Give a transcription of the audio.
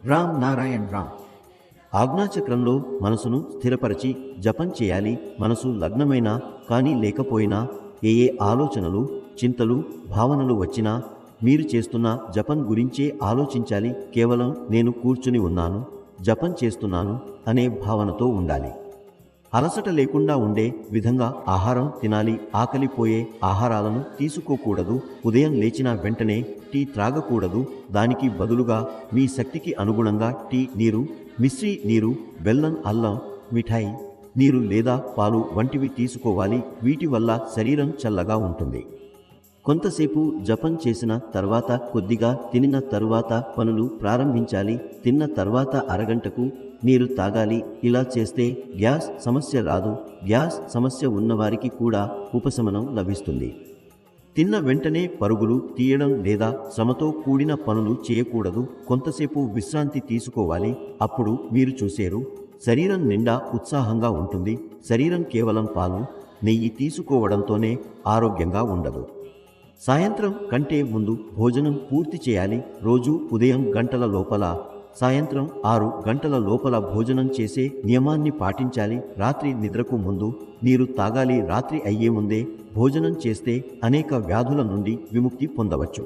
రామ్ నారాయణ్ రామ్. ఆజ్ఞాచక్రంలో మనసును స్థిరపరచి జపం చేయాలి. మనసు లగ్నమైనా కానీ లేకపోయినా, ఏ ఆలోచనలు, చింతలు, భావనలు వచ్చినా మీరు చేస్తున్న జపం గురించే ఆలోచించాలి. కేవలం నేను కూర్చుని ఉన్నాను, జపం చేస్తున్నాను అనే భావనతో ఉండాలి. అలసట లేకుండా ఉండే విధంగా ఆహారం తినాలి. ఆకలిపోయే ఆహారాలను తీసుకోకూడదు. ఉదయం లేచిన వెంటనే టీ త్రాగకూడదు. దానికి బదులుగా మీ శక్తికి అనుగుణంగా టీ, నీరు, మిశ్రీ నీరు, బెల్లం, అల్లం, మిఠాయి నీరు లేదా పాలు వంటివి తీసుకోవాలి. వీటి వల్ల శరీరం చల్లగా ఉంటుంది. కొంతసేపు జపం చేసిన తర్వాత కొద్దిగా తినిన తరువాత పనులు ప్రారంభించాలి. తిన్న తర్వాత అరగంటకు నీరు తాగాలి. ఇలా చేస్తే గ్యాస్ సమస్య రాదు. గ్యాస్ సమస్య ఉన్నవారికి కూడా ఉపశమనం లభిస్తుంది. తిన్న వెంటనే పరుగులు తీయడం లేదా శ్రమతో కూడిన పనులు చేయకూడదు. కొంతసేపు విశ్రాంతి తీసుకోవాలి. అప్పుడు మీరు చూసేరు శరీరం నిండా ఉత్సాహంగా ఉంటుంది. శరీరం కేవలం పాలు, నెయ్యి తీసుకోవడంతోనే ఆరోగ్యంగా ఉండదు. సాయంత్రం కంటే ముందు భోజనం పూర్తి చేయాలి. రోజు ఉదయం గంటల లోపల, సాయంత్రం 6 గంటల లోపల భోజనం చేసే నియమాన్ని పాటించాలి. రాత్రి నిద్రకు ముందు నీరు తాగాలి. రాత్రి అయ్యే ముందే భోజనం చేస్తే అనేక వ్యాధుల నుండి విముక్తి పొందవచ్చు.